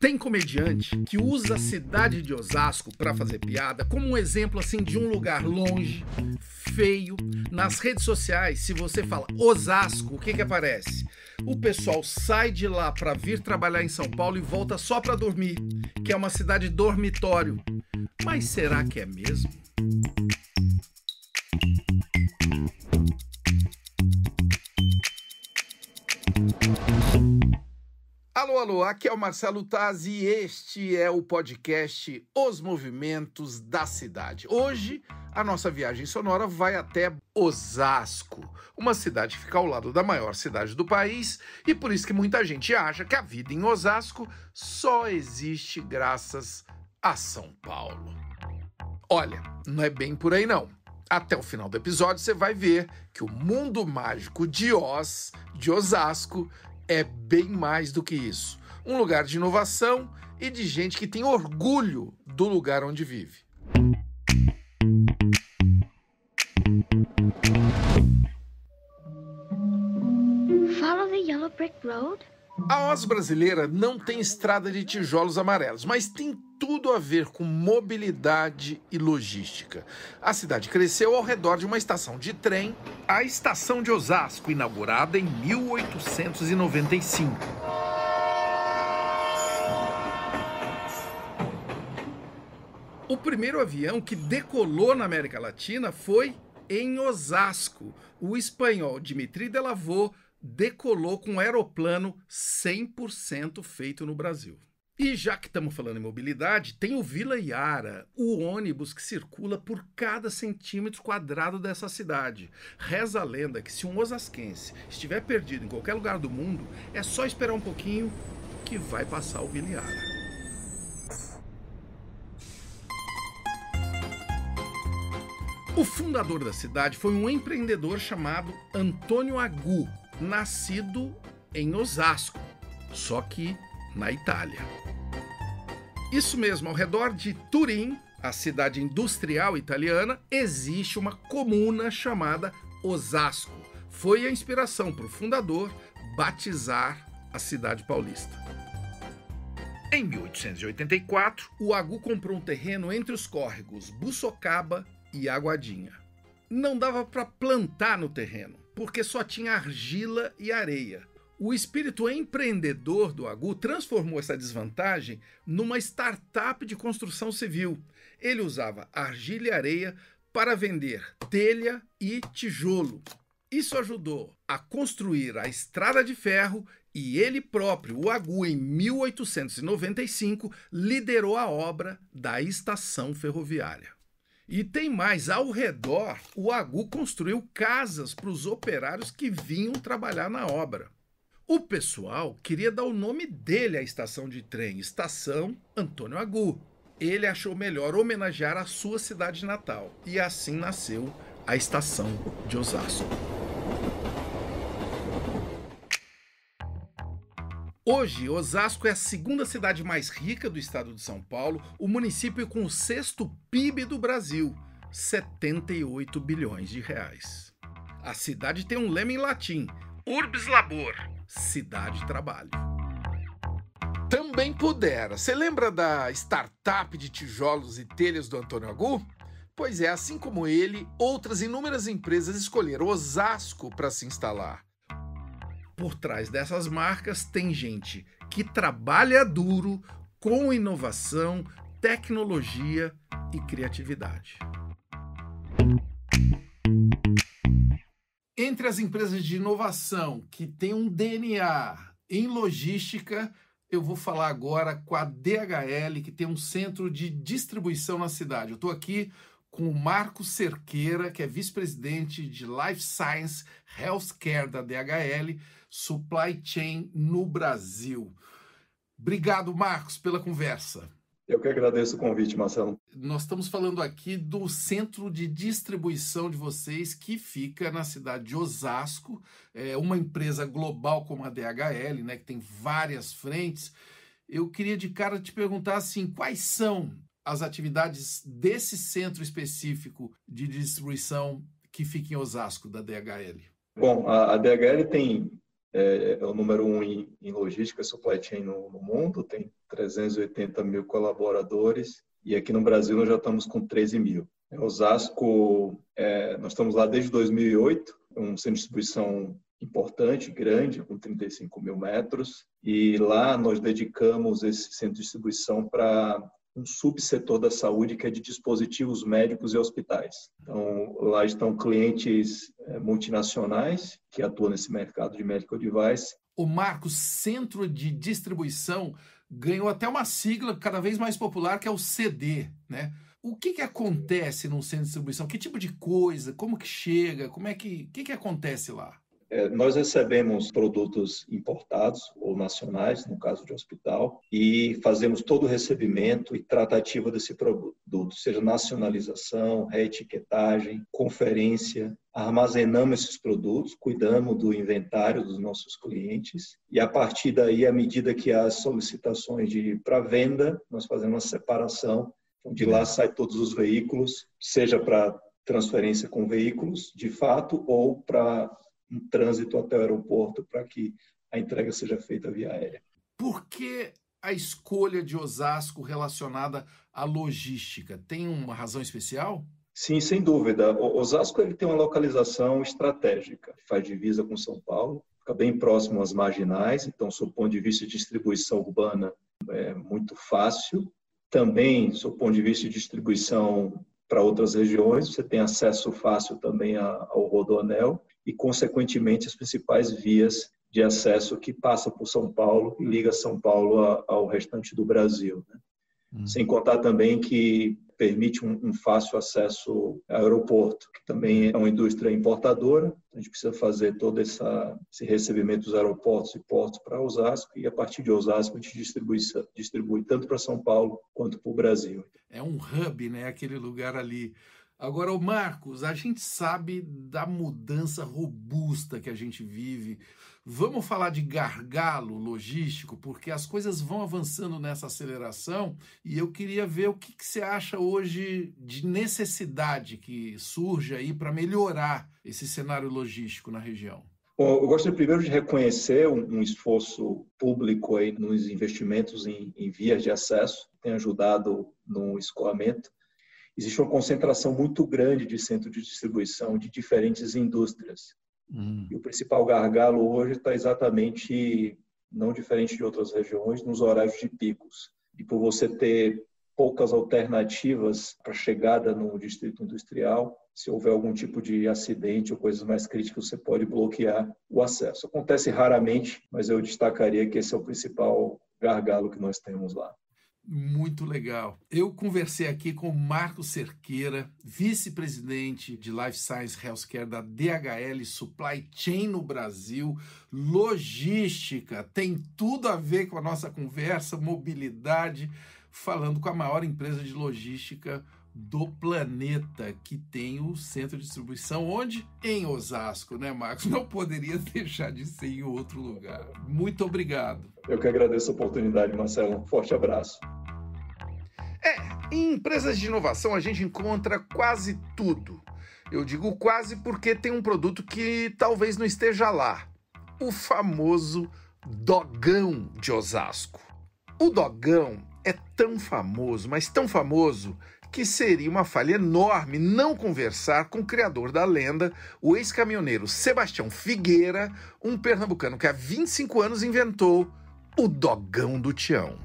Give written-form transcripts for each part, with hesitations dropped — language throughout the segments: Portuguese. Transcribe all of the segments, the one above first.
Tem comediante que usa a cidade de Osasco para fazer piada como um exemplo assim de um lugar longe, feio. Nas redes sociais, se você fala Osasco, o que aparece? O pessoal sai de lá para vir trabalhar em São Paulo e volta só para dormir, que é uma cidade dormitório. Mas será que é mesmo? Alô, aqui é o Marcelo Taz e este é o podcast Os Movimentos da Cidade. Hoje, a nossa viagem sonora vai até Osasco, uma cidade que fica ao lado da maior cidade do país e por isso que muita gente acha que a vida em Osasco só existe graças a São Paulo. Olha, não é bem por aí não. Até o final do episódio você vai ver que o mundo mágico de Oz, de Osasco, é bem mais do que isso. Um lugar de inovação e de gente que tem orgulho do lugar onde vive. Follow the yellow brick road? A Oz brasileira não tem estrada de tijolos amarelos, mas tem tudo a ver com mobilidade e logística. A cidade cresceu ao redor de uma estação de trem, a Estação de Osasco, inaugurada em 1895. O primeiro avião que decolou na América Latina foi em Osasco. O espanhol Dimitri de Lavaux decolou com um aeroplano 100% feito no Brasil. E já que estamos falando em mobilidade, tem o Vila Yara, o ônibus que circula por cada centímetro quadrado dessa cidade. Reza a lenda que se um osasquense estiver perdido em qualquer lugar do mundo, é só esperar um pouquinho que vai passar o Vila Yara. O fundador da cidade foi um empreendedor chamado Antônio Agu, nascido em Osasco, só que na Itália. Isso mesmo, ao redor de Turim, a cidade industrial italiana, existe uma comuna chamada Osasco. Foi a inspiração para o fundador batizar a cidade paulista. Em 1884, o Agu comprou um terreno entre os córregos Buçocaba e Aguadinha. Não dava para plantar no terreno, porque só tinha argila e areia. O espírito empreendedor do Agu transformou essa desvantagem numa startup de construção civil. Ele usava argila e areia para vender telha e tijolo. Isso ajudou a construir a estrada de ferro e ele próprio, o Agu, em 1895, liderou a obra da estação ferroviária. E tem mais, ao redor, o Agu construiu casas para os operários que vinham trabalhar na obra. O pessoal queria dar o nome dele à estação de trem, Estação Antônio Agu. Ele achou melhor homenagear a sua cidade natal e assim nasceu a Estação de Osasco. Hoje, Osasco é a segunda cidade mais rica do estado de São Paulo, o município com o sexto PIB do Brasil, 78 bilhões de reais. A cidade tem um lema em latim, Urbs Labor, cidade trabalho. Também pudera. Você lembra da startup de tijolos e telhas do Antônio Agu? Pois é, assim como ele, outras inúmeras empresas escolheram Osasco para se instalar. Por trás dessas marcas tem gente que trabalha duro com inovação, tecnologia e criatividade. Entre as empresas de inovação que têm um DNA em logística, eu vou falar agora com a DHL, que tem um centro de distribuição na cidade. Eu estou aqui com o Marcos Cerqueira, que é vice-presidente de Life Science Healthcare da DHL, Supply Chain no Brasil. Obrigado, Marcos, pela conversa. Eu que agradeço o convite, Marcelo. Nós estamos falando aqui do centro de distribuição de vocês, que fica na cidade de Osasco, uma empresa global como a DHL, né, que tem várias frentes. Eu queria de cara te perguntar assim, quais são as atividades desse centro específico de distribuição que fica em Osasco, da DHL? Bom, a DHL tem é o número 1 em logística e supply chain no mundo, tem 380 mil colaboradores e aqui no Brasil nós já estamos com 13 mil. Osasco, nós estamos lá desde 2008, um centro de distribuição importante, grande, com 35 mil metros, e lá nós dedicamos esse centro de distribuição para um subsetor da saúde que é de dispositivos médicos e hospitais. Então, lá estão clientes multinacionais que atuam nesse mercado de medical device. O Marcos, centro de distribuição, ganhou até uma sigla cada vez mais popular, que é o CD, né? O que acontece num centro de distribuição? Que tipo de coisa? Como que chega? Como é que acontece lá? Nós recebemos produtos importados ou nacionais, no caso de hospital, e fazemos todo o recebimento e tratativa desse produto, seja nacionalização, reetiquetagem, conferência. Armazenamos esses produtos, cuidamos do inventário dos nossos clientes e, a partir daí, à medida que há solicitações para venda, nós fazemos uma separação. De lá saem todos os veículos, seja para transferência com veículos, de fato, ou para um trânsito até o aeroporto para que a entrega seja feita via aérea. Por que a escolha de Osasco relacionada à logística? Tem uma razão especial? Sim, sem dúvida. O Osasco ele tem uma localização estratégica, faz divisa com São Paulo, fica bem próximo às marginais, então, sob o ponto de vista de distribuição urbana, é muito fácil. Também, sob o ponto de vista de distribuição para outras regiões, você tem acesso fácil também ao Rodoanel e, consequentemente, as principais vias de acesso que passam por São Paulo e liga São Paulo ao restante do Brasil, né? Sem contar também que permite um fácil acesso ao aeroporto, que também é uma indústria importadora. A gente precisa fazer todo esse recebimento dos aeroportos e portos para Osasco, e a partir de Osasco a gente distribui tanto para São Paulo quanto para o Brasil. É um hub, né? Aquele lugar ali. Agora, o Marcos, a gente sabe da mudança robusta que a gente vive. Vamos falar de gargalo logístico, porque as coisas vão avançando nessa aceleração e eu queria ver o que você acha hoje de necessidade que surge aí para melhorar esse cenário logístico na região. Bom, eu gostaria primeiro de reconhecer um esforço público aí nos investimentos em vias de acesso, que tem ajudado no escoamento. Existe uma concentração muito grande de centros de distribuição de diferentes indústrias. E o principal gargalo hoje está exatamente, não diferente de outras regiões, nos horários de picos. E por você ter poucas alternativas para chegada no distrito industrial, se houver algum tipo de acidente ou coisas mais críticas, você pode bloquear o acesso. Acontece raramente, mas eu destacaria que esse é o principal gargalo que nós temos lá. Muito legal. Eu conversei aqui com o Marcos Cerqueira, vice-presidente de Life Science Healthcare da DHL Supply Chain no Brasil. Logística, tem tudo a ver com a nossa conversa, mobilidade, falando com a maior empresa de logística do planeta, que tem o centro de distribuição, onde? Em Osasco, né, Marcos? Não poderia deixar de ser em outro lugar. Muito obrigado. Eu que agradeço a oportunidade, Marcelo. Um forte abraço. Em empresas de inovação a gente encontra quase tudo. Eu digo quase porque tem um produto que talvez não esteja lá. O famoso dogão de Osasco. O dogão é tão famoso, mas tão famoso, que seria uma falha enorme não conversar com o criador da lenda, o ex-caminhoneiro Sebastião Figueira, um pernambucano que há 25 anos inventou o dogão do Tião.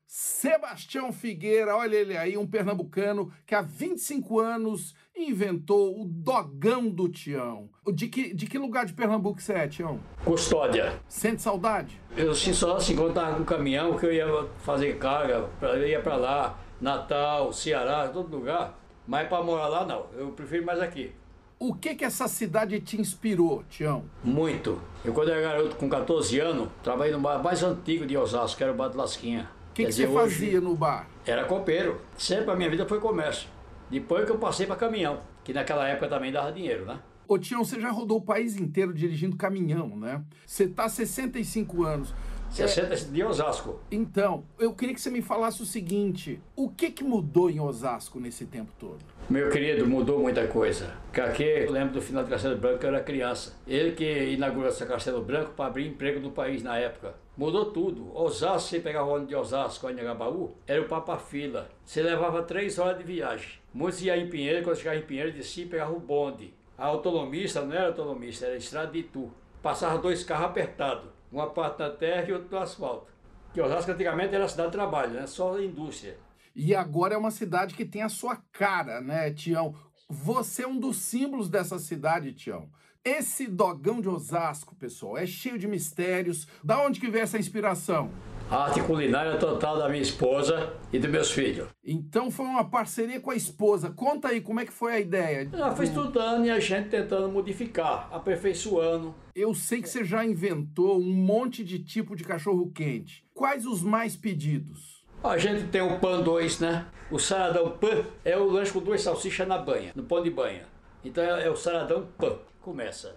Sebastião Figueira, olha ele aí, um pernambucano que há 25 anos inventou o dogão do Tião. De que lugar de Pernambuco você é, Tião? Custódia. Sente saudade? Eu sinto só assim, quando eu tava com o caminhão, que eu ia fazer carga, eu ia pra lá, Natal, Ceará, todo lugar. Mas pra morar lá, não. Eu prefiro mais aqui. O que essa cidade te inspirou, Tião? Muito. Eu, quando era garoto, com 14 anos, trabalhei no bar mais antigo de Osasco, que era o Bar de Lasquinha. O que você fazia no bar? Era copeiro. Sempre a minha vida foi comércio. Depois que eu passei para caminhão, que naquela época também dava dinheiro, né? Ô Tião, você já rodou o país inteiro dirigindo caminhão, né? Você tá há 65 anos. 60 de Osasco. Então, eu queria que você me falasse o seguinte, o que mudou em Osasco nesse tempo todo? Meu querido, mudou muita coisa. Porque aqui, eu lembro do final do Castelo Branco, eu era criança. Ele que inaugurou esse Castelo Branco para abrir emprego no país na época. Mudou tudo. Osasco, você pegava o ônibus de Osasco, Anhangabaú, era o Papa-Fila. Você levava 3 horas de viagem. Muitos iam em Pinheiro, quando chegava em Pinheiro, descia e pegava o bonde. A autonomista não era autonomista, era estrada de Itu. Passava 2 carros apertados. Uma parte na terra e outra no asfalto. Que Osasco antigamente era cidade de trabalho, né? Só indústria. E agora é uma cidade que tem a sua cara, né, Tião? Você é um dos símbolos dessa cidade, Tião. Esse dogão de Osasco, pessoal, é cheio de mistérios. Da onde que veio essa inspiração? A arte culinária total da minha esposa e dos meus filhos. Então foi uma parceria com a esposa. Conta aí, como é que foi a ideia? Ela foi estudando e a gente tentando modificar, aperfeiçoando. Eu sei que você já inventou um monte de tipo de cachorro-quente. Quais os mais pedidos? A gente tem o pão 2, né? O saladão pão é o lanche com 2 salsichas na banha, no pão de banha. Então é o saladão pão. Começa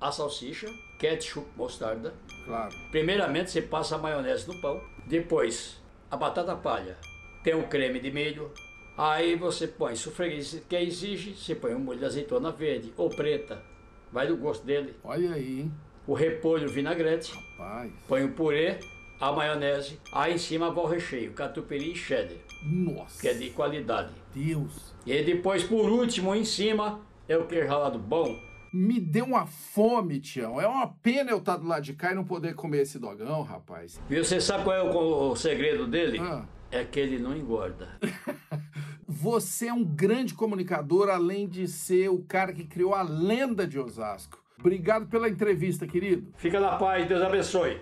a salsicha, ketchup, mostarda. Claro. Primeiramente você passa a maionese no pão, depois a batata palha, tem o creme de milho, aí você põe sufreguês, que exige, você põe um molho de azeitona verde ou preta, vai do gosto dele. Olha aí, hein? O repolho, o vinagrete, Rapaz. põe o purê, a maionese, aí em cima vai o recheio, catupiry e cheddar, Nossa. que é de qualidade. Deus. E depois, por último, em cima, é o queijo ralado bom. Me deu uma fome, Tião. É uma pena eu estar do lado de cá e não poder comer esse dogão, rapaz. E você sabe qual é o segredo dele? Ah. É que ele não engorda. Você é um grande comunicador, além de ser o cara que criou a lenda de Osasco. Obrigado pela entrevista, querido. Fica na paz, Deus abençoe.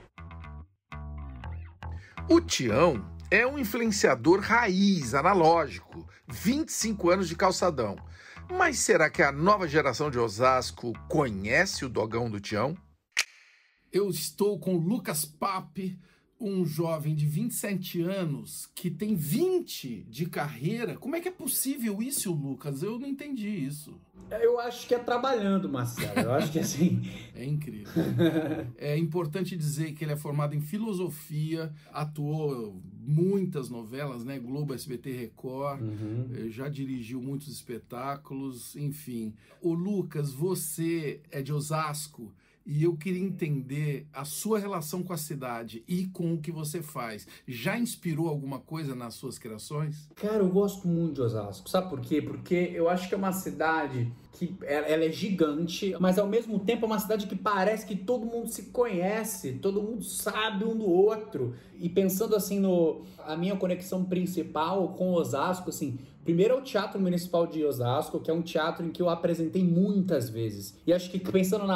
O Tião é um influenciador raiz, analógico. 25 anos de calçadão. Mas será que a nova geração de Osasco conhece o dogão do Tião? Eu estou com o Lucas Pape, um jovem de 27 anos que tem 20 de carreira. Como é que é possível isso, Lucas? Eu não entendi isso. Eu acho que é trabalhando, Marcelo. Eu acho que assim... É incrível. É importante dizer que ele é formado em filosofia, atuou muitas novelas, né? Globo, SBT, Record, já dirigiu muitos espetáculos, enfim. Ô Lucas, você é de Osasco e eu queria entender a sua relação com a cidade e com o que você faz. Já inspirou alguma coisa nas suas criações? Cara, eu gosto muito de Osasco. Sabe por quê? Porque eu acho que é uma cidade que ela é gigante, mas ao mesmo tempo é uma cidade que parece que todo mundo se conhece, todo mundo sabe um do outro. E pensando assim a minha conexão principal com Osasco, assim, primeiro é o Teatro Municipal de Osasco, que é um teatro em que eu apresentei muitas vezes. E acho que pensando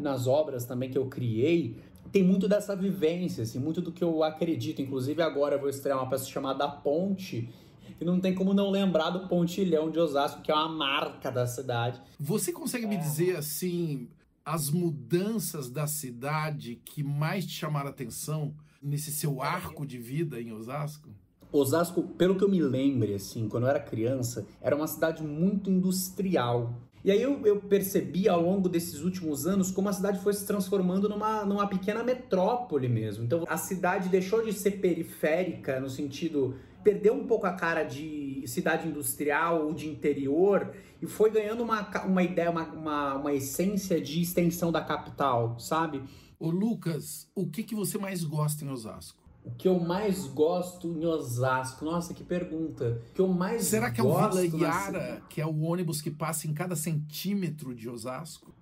nas obras também que eu criei, tem muito dessa vivência, assim, muito do que eu acredito. Inclusive agora eu vou estrear uma peça chamada A Ponte, e não tem como não lembrar do Pontilhão de Osasco, que é uma marca da cidade. Você consegue me dizer, assim, as mudanças da cidade que mais te chamaram a atenção nesse seu arco de vida em Osasco? Osasco, pelo que eu me lembre, assim, quando eu era criança, era uma cidade muito industrial. E aí eu percebi ao longo desses últimos anos como a cidade foi se transformando numa pequena metrópole mesmo. Então a cidade deixou de ser periférica no sentido... Perdeu um pouco a cara de cidade industrial ou de interior e foi ganhando uma ideia, uma essência de extensão da capital, sabe? Ô Lucas, o que você mais gosta em Osasco? O que eu mais gosto em Osasco? Nossa, que pergunta. O que eu mais Será que é o gosto Vila Iara, que é o ônibus que passa em cada centímetro de Osasco?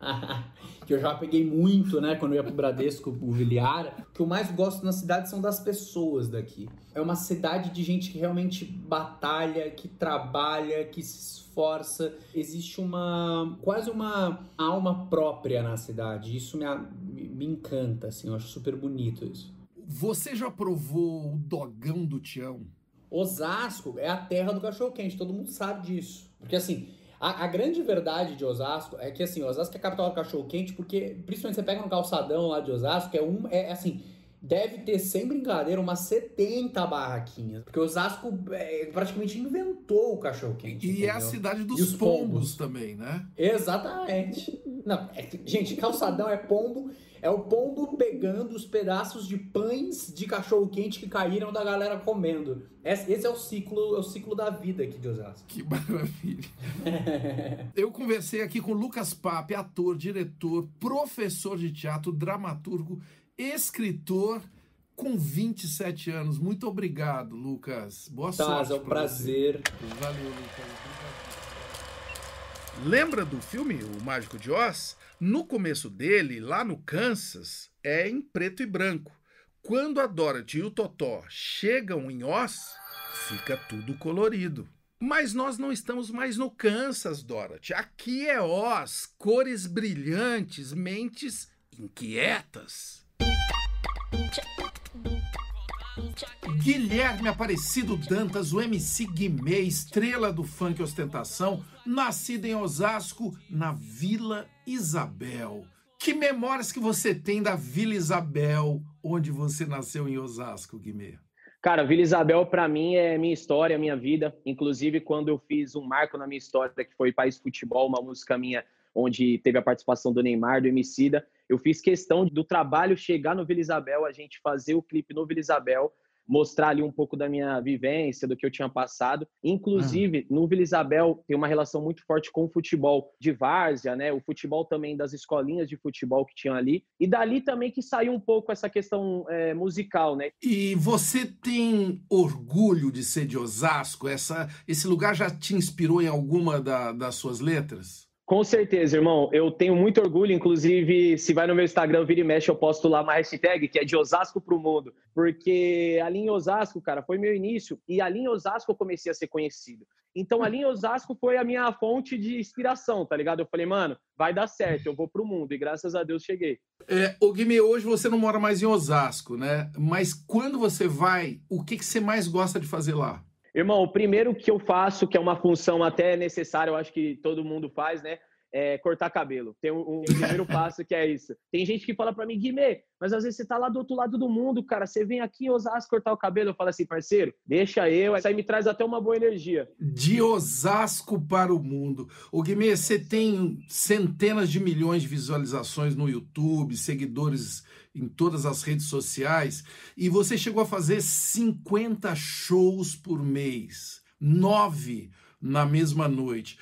Que eu já peguei muito, né, quando eu ia pro Bradesco, o Vila Iara. O que eu mais gosto na cidade são das pessoas daqui. É uma cidade de gente que realmente batalha, que trabalha, que se esforça. Existe quase uma alma própria na cidade. Isso me encanta, assim, eu acho super bonito isso. Você já provou o dogão do Tião? Osasco é a terra do cachorro-quente, todo mundo sabe disso. Porque assim, a grande verdade de Osasco é que assim, Osasco é a capital do cachorro-quente, porque principalmente você pega no calçadão lá de Osasco, assim, deve ter, sem brincadeira, umas 70 barraquinhas. Porque Osasco praticamente inventou o cachorro-quente. E entendeu? é a cidade dos pombos também, né? Exatamente. Não, gente, calçadão é pombo. É o pombo pegando os pedaços de pães de cachorro-quente que caíram da galera comendo. Esse é o ciclo da vida aqui de Osasco. Que maravilha. Eu conversei aqui com Lucas Pape, ator, diretor, professor de teatro, dramaturgo, escritor, com 27 anos. Muito obrigado, Lucas. Boa sorte. É um prazer. Valeu, Lucas. Lembra do filme O Mágico de Oz? No começo dele, lá no Kansas, é em preto e branco. Quando a Dorothy e o Totó chegam em Oz, fica tudo colorido. Mas nós não estamos mais no Kansas, Dorothy. Aqui é Oz, cores brilhantes, mentes inquietas. Guilherme Aparecido Dantas, o MC Guimê, estrela do funk ostentação, nascido em Osasco, na Vila Isabel. Que memórias que você tem da Vila Isabel, onde você nasceu em Osasco, Guimê? Cara, Vila Isabel, para mim, é minha história, minha vida. Inclusive, quando eu fiz um marco na minha história, que foi País Futebol, uma música minha, onde teve a participação do Neymar, do Emicida, eu fiz questão do trabalho chegar no Vila Isabel, a gente fazer o clipe no Vila Isabel, mostrar ali um pouco da minha vivência, do que eu tinha passado. Inclusive, no Vila Isabel tem uma relação muito forte com o futebol de várzea, né? O futebol também das escolinhas de futebol que tinham ali. E dali também que saiu um pouco essa questão musical, né? E você tem orgulho de ser de Osasco? Esse lugar já te inspirou em alguma das suas letras? Com certeza, irmão. Eu tenho muito orgulho, inclusive, se vai no meu Instagram, vira e mexe, eu posto lá uma hashtag que é de Osasco pro mundo. Porque ali em Osasco, cara, foi meu início e ali em Osasco eu comecei a ser conhecido. Então ali em Osasco foi a minha fonte de inspiração, tá ligado? Eu falei, mano, vai dar certo, eu vou pro mundo. E graças a Deus cheguei. Ô Guimê, hoje você não mora mais em Osasco, né? Mas quando você vai, o que você mais gosta de fazer lá? Irmão, o primeiro que eu faço, que é uma função até necessária, eu acho que todo mundo faz, né? É cortar cabelo. Tem um primeiro passo que é isso. Tem gente que fala pra mim, Guimê, mas às vezes você tá lá do outro lado do mundo, cara. Você vem aqui em Osasco cortar o cabelo. Eu falo assim, parceiro, deixa eu. Isso aí me traz até uma boa energia. De Osasco para o mundo. Ô Guimê, você tem centenas de milhões de visualizações no YouTube, seguidores em todas as redes sociais, e você chegou a fazer 50 shows por mês, 9 na mesma noite.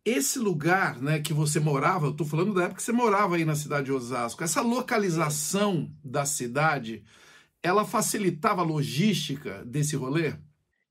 Esse lugar, né, que você morava, eu tô falando da época que você morava aí na cidade de Osasco, essa localização da cidade, ela facilitava a logística desse rolê?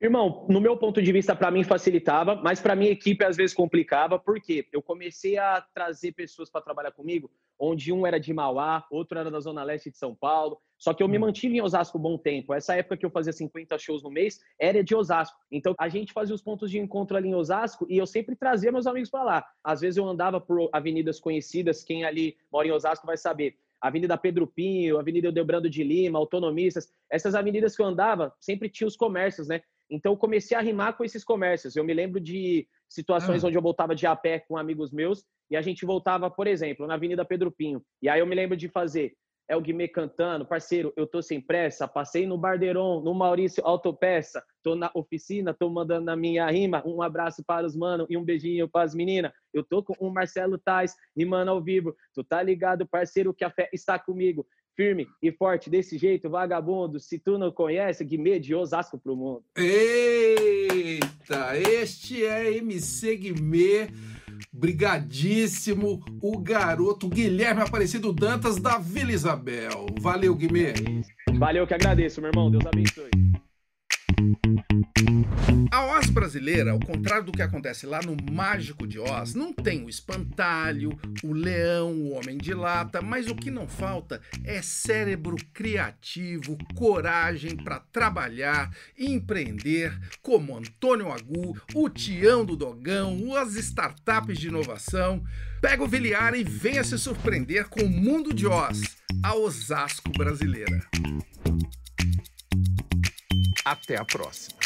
Irmão, no meu ponto de vista, para mim facilitava, mas para minha equipe às vezes complicava, porque eu comecei a trazer pessoas para trabalhar comigo, onde um era de Mauá, outro era da Zona Leste de São Paulo, só que eu me mantive em Osasco um bom tempo. Essa época que eu fazia 50 shows no mês era de Osasco. Então a gente fazia os pontos de encontro ali em Osasco e eu sempre trazia meus amigos para lá. Às vezes eu andava por avenidas conhecidas, quem ali mora em Osasco vai saber. Avenida Pedro Pinho, Avenida Edelbrando de Lima, Autonomistas, essas avenidas que eu andava sempre tinha os comércios, né? Então eu comecei a rimar com esses comércios. Eu me lembro de situações onde eu voltava de a pé com amigos meus e a gente voltava, por exemplo, na Avenida Pedro Pinho. E aí eu me lembro de fazer o Guimê cantando, parceiro, eu tô sem pressa, passei no Barderon, no Maurício Autopeça, tô na oficina, tô mandando a minha rima, um abraço para os mano e um beijinho para as meninas. Eu tô com o Marcelo Tais, rimando ao vivo, tu tá ligado, parceiro, que a fé está comigo. Firme e forte desse jeito, vagabundo. Se tu não conhece, Guimê de Osasco pro mundo. Eita, este é MC Guimê, brigadíssimo, o garoto Guilherme Aparecido Dantas da Vila Isabel. Valeu, Guimê. Valeu, que agradeço, meu irmão. Deus abençoe. A Oz brasileira, ao contrário do que acontece lá no Mágico de Oz, não tem o espantalho, o leão, o homem de lata, mas o que não falta é cérebro criativo, coragem para trabalhar e empreender, como Antônio Agu, o Tião do Dogão, as startups de inovação. Pega o Viliara e venha se surpreender com o mundo de Oz, a Osasco brasileira. Até a próxima.